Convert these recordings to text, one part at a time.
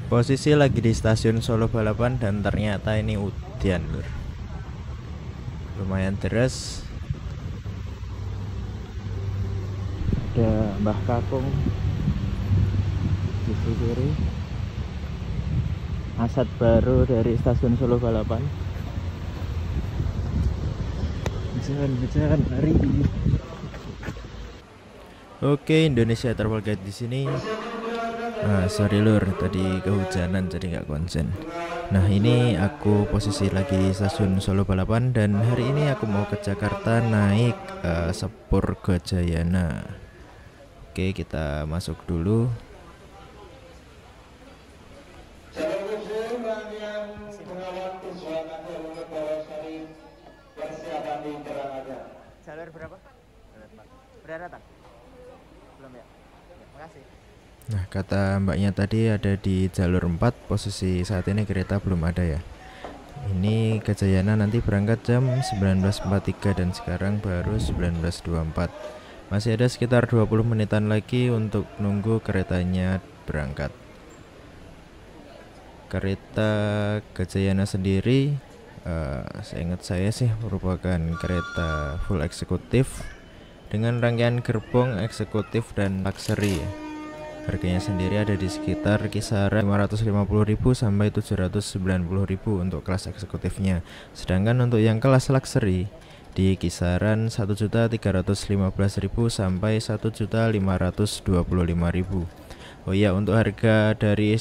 Posisi lagi di stasiun Solo Balapan dan ternyata ini udan, lur. Lumayan deras. Ada Mbah Kakung di kiri. Asat baru dari stasiun Solo Balapan. Jalan hari. Oke, Indonesia Travel Guide di sini. Sorry lur, tadi kehujanan jadi nggak konsen. Nah, ini aku posisi lagi di stasiun Solo Balapan dan hari ini aku mau ke Jakarta naik Sepur Gajayana. Oke, kita masuk dulu. Jalur berapa? Berapa? Belum ya? Makasih. Nah, kata mbaknya tadi ada di jalur 4, posisi saat ini kereta belum ada ya. Ini Gajayana nanti berangkat jam 19.43 dan sekarang baru 19.24. Masih ada sekitar 20 menitan lagi untuk nunggu keretanya berangkat. Kereta Gajayana sendiri seingat saya sih merupakan kereta full eksekutif dengan rangkaian gerbong eksekutif dan luxury. Harganya sendiri ada di sekitar kisaran 550.000 sampai 790.000 untuk kelas eksekutifnya. Sedangkan untuk yang kelas luxury di kisaran 1.315.000 sampai 1.525.000. Oh iya, untuk harga dari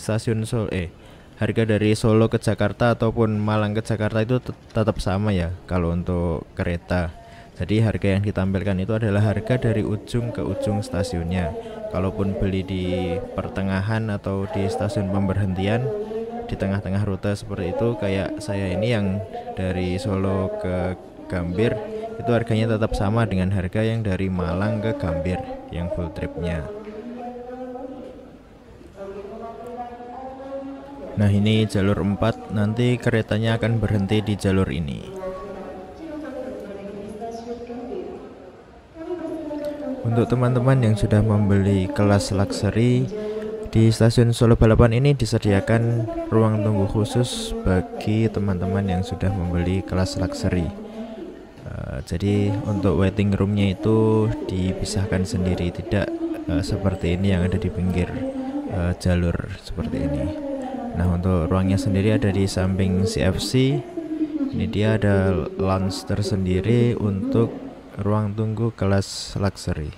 harga dari Solo ke Jakarta ataupun Malang ke Jakarta itu tetap sama ya kalau untuk kereta. Jadi harga yang ditampilkan itu adalah harga dari ujung ke ujung stasiunnya. Kalaupun beli di pertengahan atau di stasiun pemberhentian di tengah-tengah rute seperti itu, kayak saya ini yang dari Solo ke Gambir, itu harganya tetap sama dengan harga yang dari Malang ke Gambir yang full tripnya. Nah, ini jalur 4, nanti keretanya akan berhenti di jalur ini. Untuk teman-teman yang sudah membeli kelas luxury, di stasiun Solo Balapan ini disediakan ruang tunggu khusus bagi teman-teman yang sudah membeli kelas luxury. Jadi untuk waiting roomnya itu dipisahkan sendiri, tidak seperti ini yang ada di pinggir jalur seperti ini. Nah, untuk ruangnya sendiri ada di samping CFC. Ini dia ada lounge tersendiri untuk ruang tunggu kelas luxury.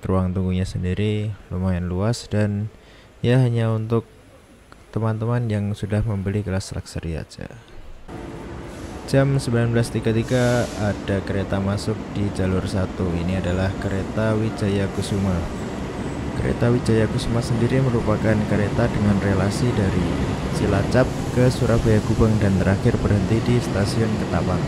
Ruang tunggunya sendiri lumayan luas dan ya hanya untuk teman-teman yang sudah membeli kelas luxury aja. Jam 19.33 ada kereta masuk di jalur 1. Ini adalah kereta Wijaya Kusuma. Kereta Wijaya Kusuma sendiri merupakan kereta dengan relasi dari Cilacap ke Surabaya Gubeng dan terakhir berhenti di stasiun Ketapang.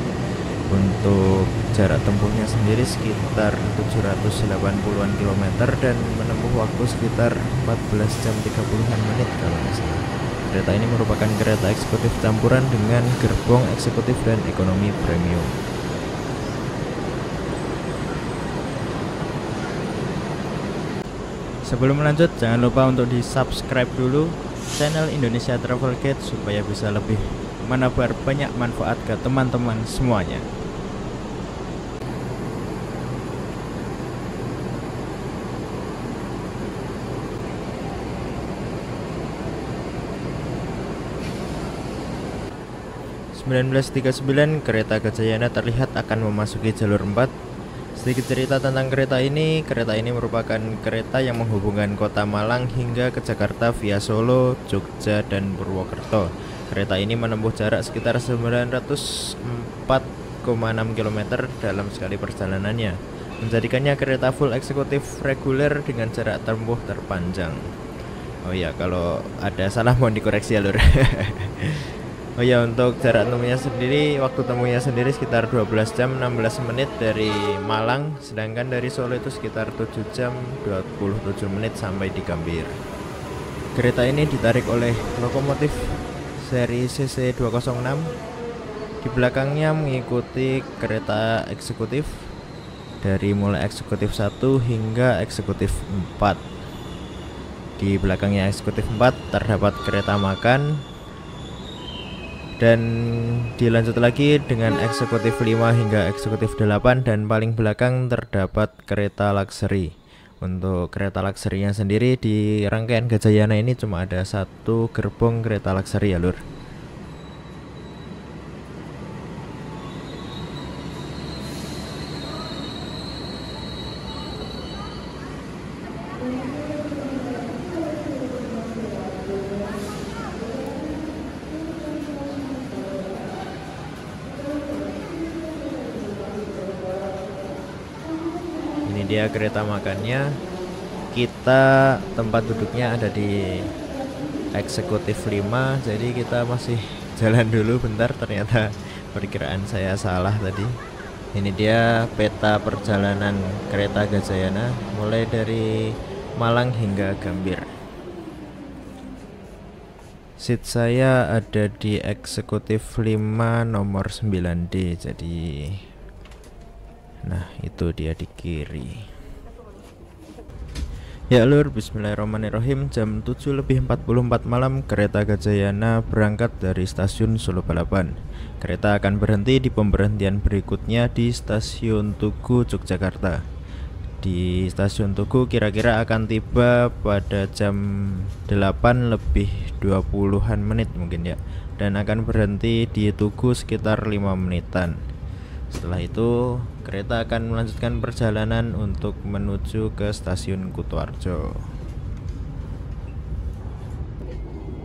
Untuk jarak tempuhnya sendiri sekitar 780-an kilometer dan menempuh waktu sekitar 14 jam 30-an menit kalau nggak salah. Kereta ini merupakan kereta eksekutif campuran dengan gerbong eksekutif dan ekonomi premium. Sebelum lanjut, jangan lupa untuk di-subscribe dulu channel Indonesia Travel Guide supaya bisa lebih menebar banyak manfaat ke teman-teman semuanya. (19.39) kereta Gajayana terlihat akan memasuki jalur 4. Sedikit cerita tentang kereta ini merupakan kereta yang menghubungkan kota Malang hingga ke Jakarta via Solo, Jogja, dan Purwokerto. Kereta ini menempuh jarak sekitar 904,6 km dalam sekali perjalanannya, menjadikannya kereta full eksekutif reguler dengan jarak tempuh terpanjang. Oh ya, kalau ada salah mohon dikoreksi ya lur. Oh ya, untuk jarak tempuhnya sendiri, waktu tempuhnya sendiri sekitar 12 jam 16 menit dari Malang, sedangkan dari Solo itu sekitar 7 jam 27 menit sampai di Gambir. Kereta ini ditarik oleh lokomotif seri CC206. Di belakangnya mengikuti kereta eksekutif dari mulai eksekutif 1 hingga eksekutif 4. Di belakangnya eksekutif 4 terdapat kereta makan. Dan dilanjut lagi dengan eksekutif 5 hingga eksekutif 8, dan paling belakang terdapat kereta luxury. Untuk kereta luxury-nya sendiri di rangkaian Gajayana ini cuma ada satu gerbong kereta luxury ya lur. Ini dia kereta makannya. Kita tempat duduknya ada di eksekutif 5, jadi kita masih jalan dulu bentar, ternyata perkiraan saya salah tadi. Ini dia peta perjalanan kereta Gajayana mulai dari Malang hingga Gambir. Seat saya ada di eksekutif 5 nomor 9D, jadi nah itu dia di kiri. Ya lur, bismillahirrahmanirrahim. Jam 7:44 malam kereta Gajayana berangkat dari stasiun Solo Balapan. Kereta akan berhenti di pemberhentian berikutnya di stasiun Tugu, Yogyakarta. Di stasiun Tugu kira-kira akan tiba pada jam 8:20 menit mungkin ya, dan akan berhenti di Tugu sekitar 5 menitan. Setelah itu kereta akan melanjutkan perjalanan untuk menuju ke stasiun Kutoarjo.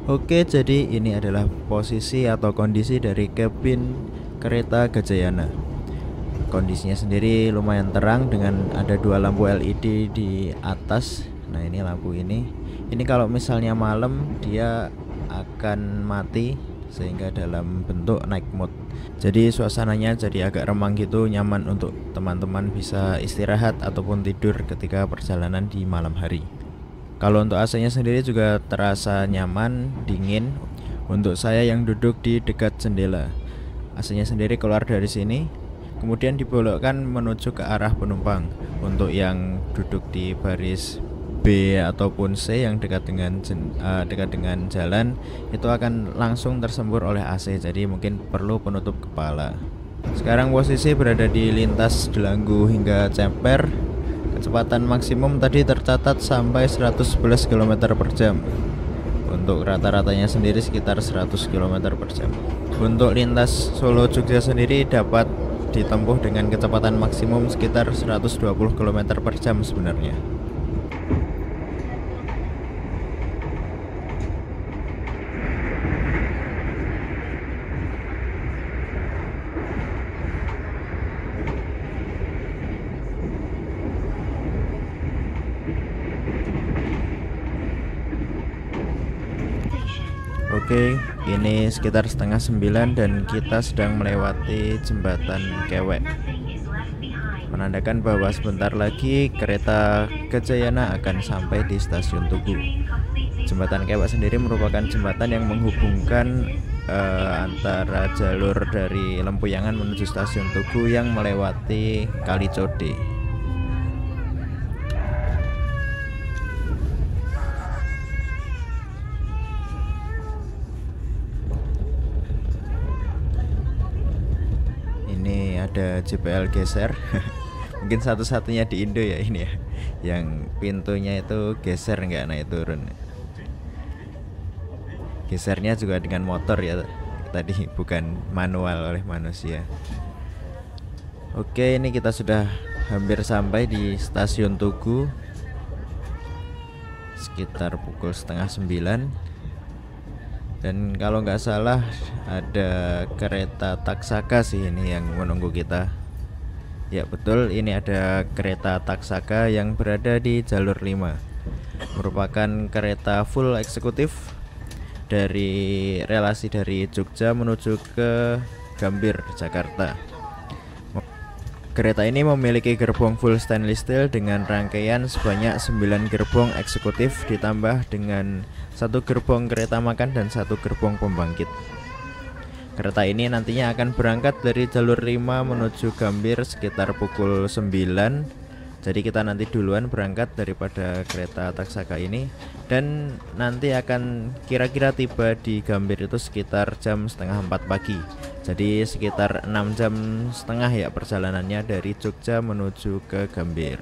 Oke, jadi ini adalah posisi atau kondisi dari kabin kereta Gajayana. Kondisinya sendiri lumayan terang dengan ada 2 lampu LED di atas. Nah ini lampu ini kalau misalnya malam dia akan mati sehingga dalam bentuk night mode. Jadi suasananya jadi agak remang gitu, nyaman untuk teman-teman bisa istirahat ataupun tidur ketika perjalanan di malam hari. Kalau untuk AC-nya sendiri juga terasa nyaman, dingin. Untuk saya yang duduk di dekat jendela, AC-nya sendiri keluar dari sini, kemudian dibelokkan menuju ke arah penumpang. Untuk yang duduk di baris B ataupun C yang dekat dengan jalan, itu akan langsung tersembur oleh AC, jadi mungkin perlu penutup kepala. Sekarang posisi berada di lintas Delanggu hingga Cemper. Kecepatan maksimum tadi tercatat sampai 111 km per jam. Untuk rata-ratanya sendiri sekitar 100 km per jam. Untuk lintas Solo Jogja sendiri dapat ditempuh dengan kecepatan maksimum sekitar 120 km per jam sebenarnya. Oke, ini sekitar 8:30 dan kita sedang melewati jembatan Kewek, menandakan bahwa sebentar lagi kereta Gajayana akan sampai di stasiun Tugu. Jembatan Kewek sendiri merupakan jembatan yang menghubungkan antara jalur dari Lempuyangan menuju stasiun Tugu yang melewati Kali Code. Ada JPL geser. Mungkin satu-satunya di Indo ya ini ya, yang pintunya itu geser nggak naik turun. Gesernya juga dengan motor ya tadi, bukan manual oleh manusia. Oke, ini kita sudah hampir sampai di stasiun Tugu sekitar pukul 8:30. Dan kalau nggak salah ada kereta Taksaka sih ini yang menunggu kita. Ya betul, ini ada kereta Taksaka yang berada di jalur 5. Merupakan kereta full eksekutif dari relasi dari Jogja menuju ke Gambir, Jakarta. Kereta ini memiliki gerbong full stainless steel dengan rangkaian sebanyak 9 gerbong eksekutif ditambah dengan 1 gerbong kereta makan dan 1 gerbong pembangkit. Kereta ini nantinya akan berangkat dari jalur 5 menuju Gambir sekitar pukul 9. Jadi kita nanti duluan berangkat daripada kereta Taksaka ini, dan nanti akan kira-kira tiba di Gambir itu sekitar jam setengah 4 pagi. Jadi sekitar 6 jam setengah ya perjalanannya dari Jogja menuju ke Gambir.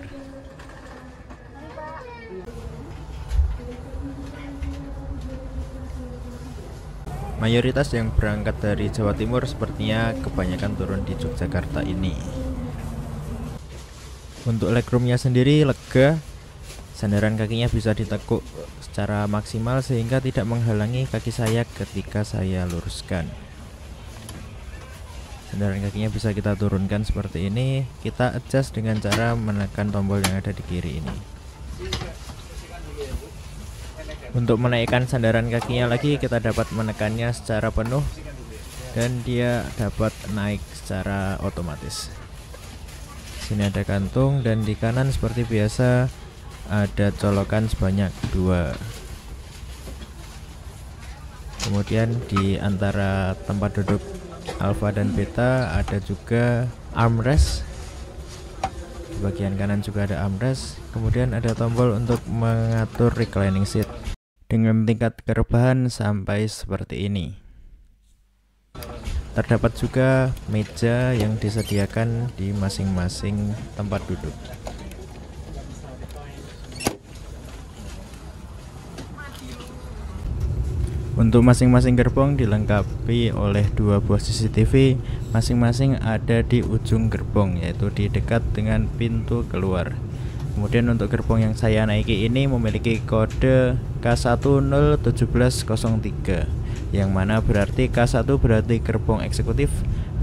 Mayoritas yang berangkat dari Jawa Timur sepertinya kebanyakan turun di Yogyakarta ini. Untuk legroomnya sendiri lega, sandaran kakinya bisa ditekuk secara maksimal sehingga tidak menghalangi kaki saya ketika saya luruskan. Sandaran kakinya bisa kita turunkan seperti ini. Kita adjust dengan cara menekan tombol yang ada di kiri ini. Untuk menaikkan sandaran kakinya lagi, kita dapat menekannya secara penuh dan dia dapat naik secara otomatis. Sini ada kantung dan di kanan seperti biasa ada colokan sebanyak 2. Kemudian di antara tempat duduk alfa dan beta ada juga armrest. Di bagian kanan juga ada armrest. Kemudian ada tombol untuk mengatur reclining seat dengan tingkat kerebahan sampai seperti ini. Terdapat juga meja yang disediakan di masing-masing tempat duduk. Untuk masing-masing gerbong dilengkapi oleh 2 buah CCTV, masing-masing ada di ujung gerbong, yaitu di dekat dengan pintu keluar. Kemudian untuk gerbong yang saya naiki ini memiliki kode K101703, yang mana berarti K1 berarti gerbong eksekutif,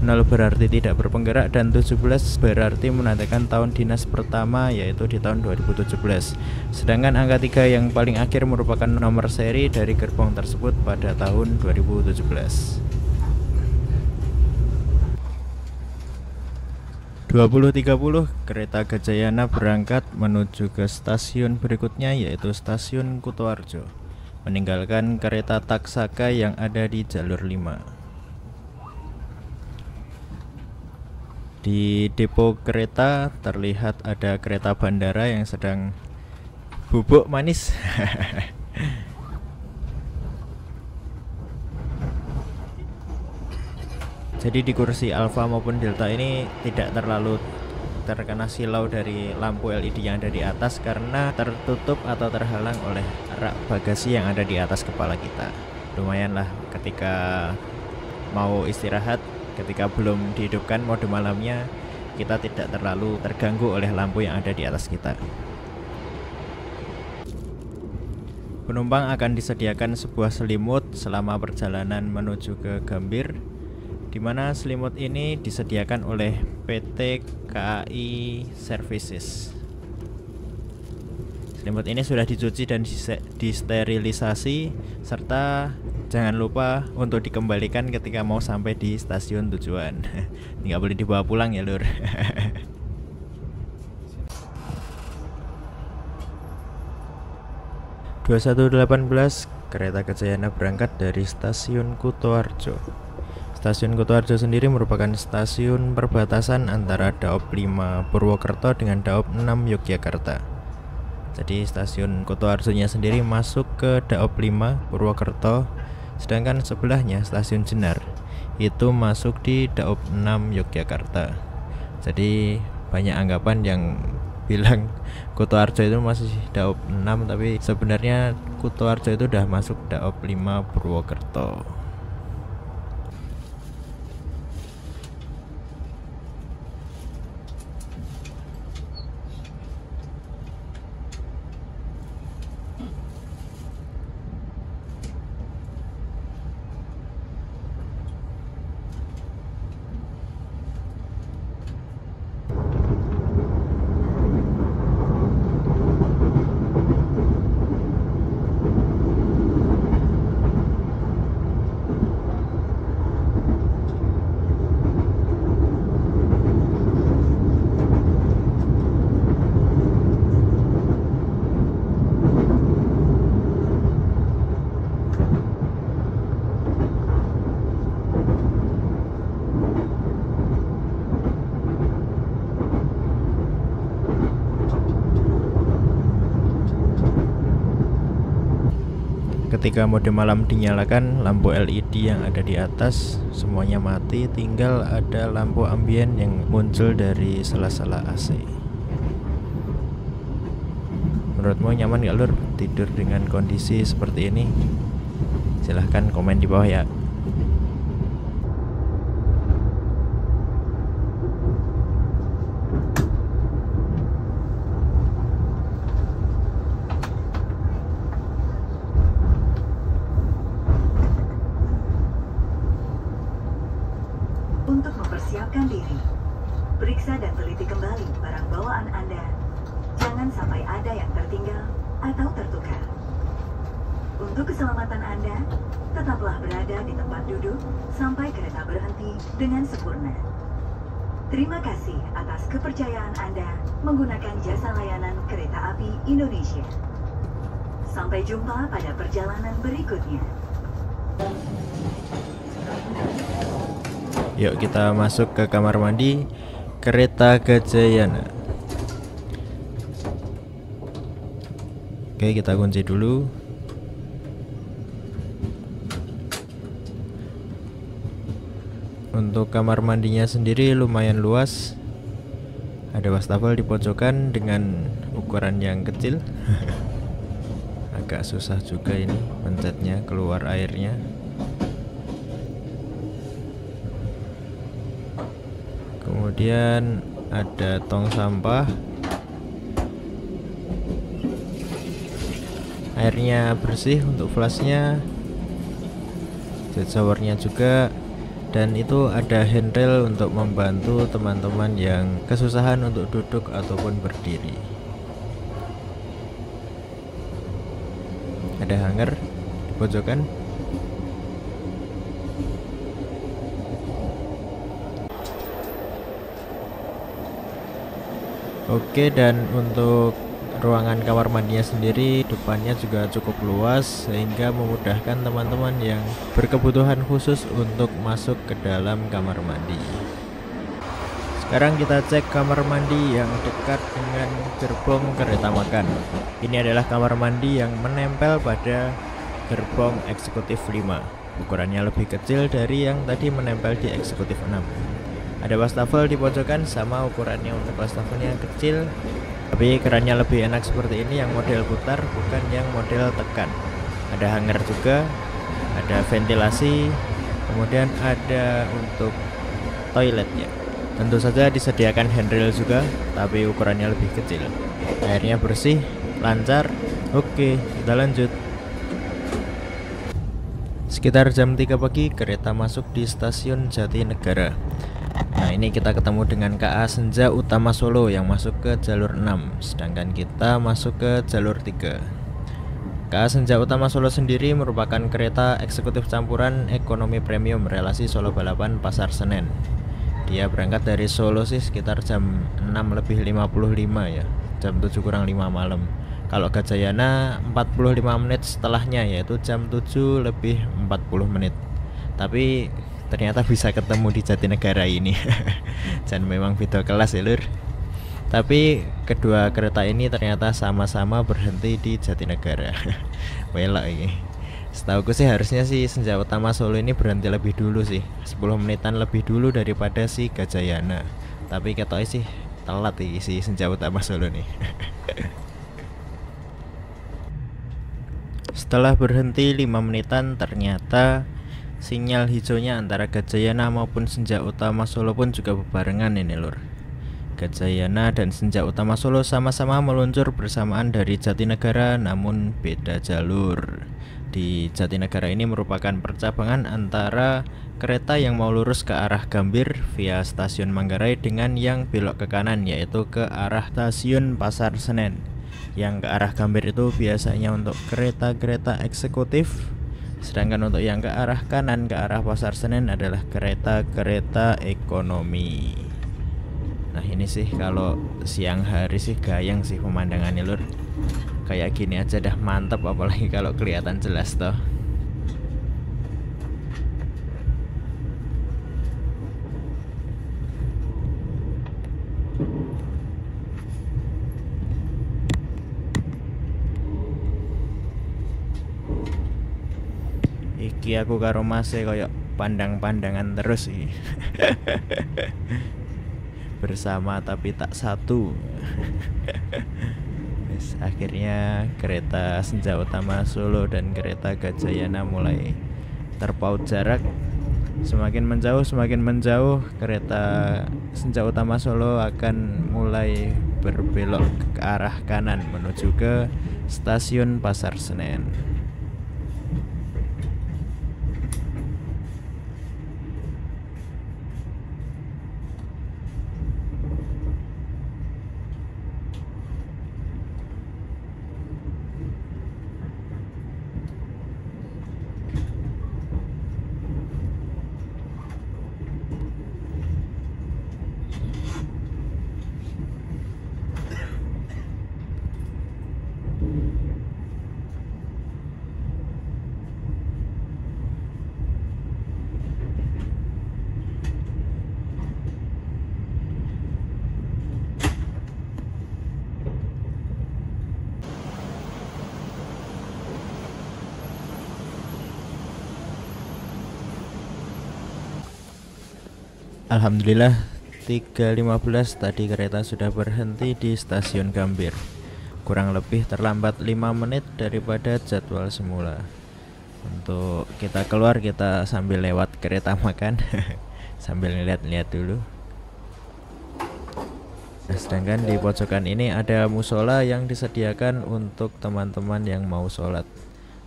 0 berarti tidak berpenggerak, dan 17 berarti menandakan tahun dinas pertama, yaitu di tahun 2017. Sedangkan angka 3 yang paling akhir merupakan nomor seri dari gerbong tersebut pada tahun 2017. 20.30 kereta Gajayana berangkat menuju ke stasiun berikutnya, yaitu stasiun Kutoarjo, meninggalkan kereta Taksaka yang ada di jalur 5. Di depo kereta terlihat ada kereta bandara yang sedang bubuk manis. Jadi di kursi Alfa maupun Delta ini tidak terlalu terkena silau dari lampu LED yang ada di atas karena tertutup atau terhalang oleh rak bagasi yang ada di atas kepala kita. Lumayan lah ketika mau istirahat, ketika belum dihidupkan mode malamnya, kita tidak terlalu terganggu oleh lampu yang ada di atas kita. Penumpang akan disediakan sebuah selimut selama perjalanan menuju ke Gambir, di mana selimut ini disediakan oleh PT KAI Services. Selimut ini sudah dicuci dan disterilisasi, serta jangan lupa untuk dikembalikan ketika mau sampai di stasiun tujuan. Nggak boleh dibawa pulang ya lur. 21.18 kereta Gajayana berangkat dari stasiun Kutoarjo. Stasiun Kutoarjo sendiri merupakan stasiun perbatasan antara Daop 5 Purwokerto dengan Daop 6 Yogyakarta. Jadi stasiun Kutoarjonya sendiri masuk ke Daop 5 Purwokerto, sedangkan sebelahnya stasiun Jenar itu masuk di Daop 6 Yogyakarta. Jadi banyak anggapan yang bilang Kutoarjo itu masih Daop 6, tapi sebenarnya Kutoarjo itu udah masuk Daop 5 Purwokerto. Ketika mode malam dinyalakan, lampu LED yang ada di atas semuanya mati, tinggal ada lampu ambien yang muncul dari sela-sela AC. Menurutmu nyaman gak Lur tidur dengan kondisi seperti ini? Silahkan komen di bawah ya. Untuk mempersiapkan diri, periksa dan teliti kembali barang bawaan Anda. Jangan sampai ada yang tertinggal atau tertukar. Untuk keselamatan Anda, tetaplah berada di tempat duduk sampai kereta berhenti dengan sempurna. Terima kasih atas kepercayaan Anda menggunakan jasa layanan Kereta Api Indonesia. Sampai jumpa pada perjalanan berikutnya. Yuk kita masuk ke kamar mandi Kereta Gajayana. Oke, kita kunci dulu. Untuk kamar mandinya sendiri lumayan luas. Ada wastafel di pojokan dengan ukuran yang kecil. Agak susah juga ini pencetnya, keluar airnya. Kemudian ada tong sampah. Airnya bersih untuk flashnya, jet showernya juga, dan itu ada handrail untuk membantu teman-teman yang kesusahan untuk duduk ataupun berdiri. Ada hanger di pojokan. Oke, dan untuk ruangan kamar mandinya sendiri depannya juga cukup luas sehingga memudahkan teman-teman yang berkebutuhan khusus untuk masuk ke dalam kamar mandi. Sekarang kita cek kamar mandi yang dekat dengan gerbong kereta makan. Ini adalah kamar mandi yang menempel pada gerbong eksekutif 5. Ukurannya lebih kecil dari yang tadi menempel di eksekutif 6. Ada wastafel di pojokan, sama ukurannya untuk wastafelnya kecil, tapi kerannya lebih enak seperti ini yang model putar, bukan yang model tekan. Ada hanger juga, ada ventilasi, kemudian ada untuk toiletnya. Tentu saja disediakan handrail juga, tapi ukurannya lebih kecil. Airnya bersih, lancar. Oke, kita lanjut. Sekitar jam 3 pagi kereta masuk di stasiun Jatinegara. Nah, ini kita ketemu dengan KA Senja Utama Solo yang masuk ke jalur 6, sedangkan kita masuk ke jalur 3. KA Senja Utama Solo sendiri merupakan kereta eksekutif campuran ekonomi premium relasi Solo Balapan Pasar Senen. Dia berangkat dari Solo sih sekitar jam 6:55 ya, jam 7 kurang 5 malam. Kalau Gajayana 45 menit setelahnya, yaitu jam 7:40 menit. Tapi ternyata bisa ketemu di Jatinegara ini. Dan memang beda kelas ya Lur. Tapi kedua kereta ini ternyata sama-sama berhenti di Jatinegara. Welok ini. Setauku sih harusnya si Senja Utama Solo ini berhenti lebih dulu sih, 10 menitan lebih dulu daripada si Gajayana. Tapi ketoknya sih telat nih si Senja Utama Solo nih. Setelah berhenti 5 menitan, ternyata sinyal hijaunya antara Gajayana maupun Senja Utama Solo pun juga bebarengan ini Lur. Gajayana dan Senja Utama Solo sama-sama meluncur bersamaan dari Jatinegara namun beda jalur. Di Jatinegara ini merupakan percabangan antara kereta yang mau lurus ke arah Gambir via stasiun Manggarai dengan yang belok ke kanan yaitu ke arah stasiun Pasar Senen. Yang ke arah Gambir itu biasanya untuk kereta-kereta eksekutif, sedangkan untuk yang ke arah kanan ke arah Pasar Senen adalah kereta-kereta ekonomi. Nah ini sih kalau siang hari sih gayang sih pemandangannya Lur. Kayak gini aja dah mantap, apalagi kalau kelihatan jelas toh. Iki aku karo Mas koyo pandang-pandangan terus sih. Bersama tapi tak satu. Akhirnya kereta Senja Utama Solo dan kereta Gajayana mulai terpaut jarak. Semakin menjauh kereta Senja Utama Solo akan mulai berbelok ke arah kanan menuju ke stasiun Pasar Senen. Alhamdulillah 3.15 tadi kereta sudah berhenti di stasiun Gambir. Kurang lebih terlambat 5 menit daripada jadwal semula. Untuk kita keluar kita sambil lewat kereta makan sambil lihat-lihat dulu. Nah, sedangkan di pojokan ini ada musola yang disediakan untuk teman-teman yang mau sholat.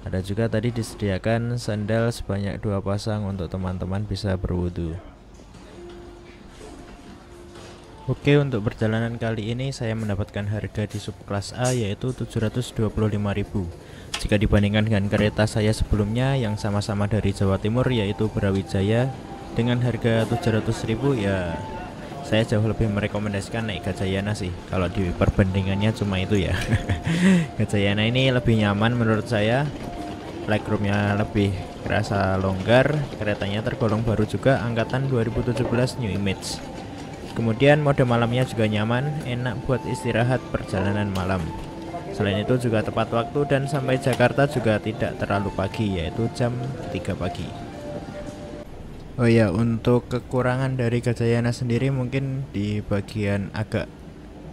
Ada juga tadi disediakan sandal sebanyak 2 pasang untuk teman-teman bisa berwudu. Oke, untuk perjalanan kali ini saya mendapatkan harga di sub kelas A yaitu 725.000. Jika dibandingkan dengan kereta saya sebelumnya yang sama-sama dari Jawa Timur yaitu Brawijaya dengan harga 700.000, ya saya jauh lebih merekomendasikan naik Gajayana sih. Kalau di perbandingannya cuma itu ya. Gajayana ini lebih nyaman menurut saya. Legroomnya lebih kerasa longgar, keretanya tergolong baru juga, angkatan 2017 New Image. Kemudian mode malamnya juga nyaman, enak buat istirahat perjalanan malam. Selain itu juga tepat waktu dan sampai Jakarta juga tidak terlalu pagi, yaitu jam 3 pagi. Oh ya, untuk kekurangan dari Gajayana sendiri mungkin di bagian agak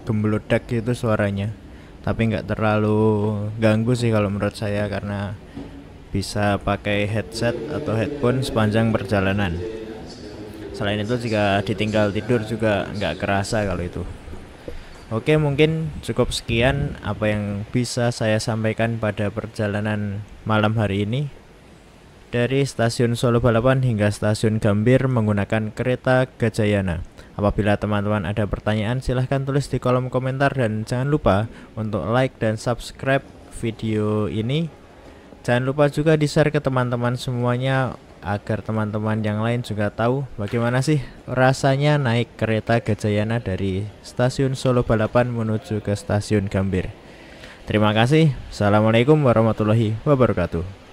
gemblodak gitu suaranya. Tapi nggak terlalu ganggu sih kalau menurut saya, karena bisa pakai headset atau headphone sepanjang perjalanan. Selain itu jika ditinggal tidur juga nggak kerasa kalau itu. Oke, mungkin cukup sekian apa yang bisa saya sampaikan pada perjalanan malam hari ini dari stasiun Solo Balapan hingga stasiun Gambir menggunakan kereta Gajayana. Apabila teman-teman ada pertanyaan silahkan tulis di kolom komentar dan jangan lupa untuk like dan subscribe video ini. Jangan lupa juga di-share ke teman-teman semuanya agar teman-teman yang lain juga tahu bagaimana sih rasanya naik kereta Gajayana dari stasiun Solo Balapan menuju ke stasiun Gambir. Terima kasih. Assalamualaikum warahmatullahi wabarakatuh.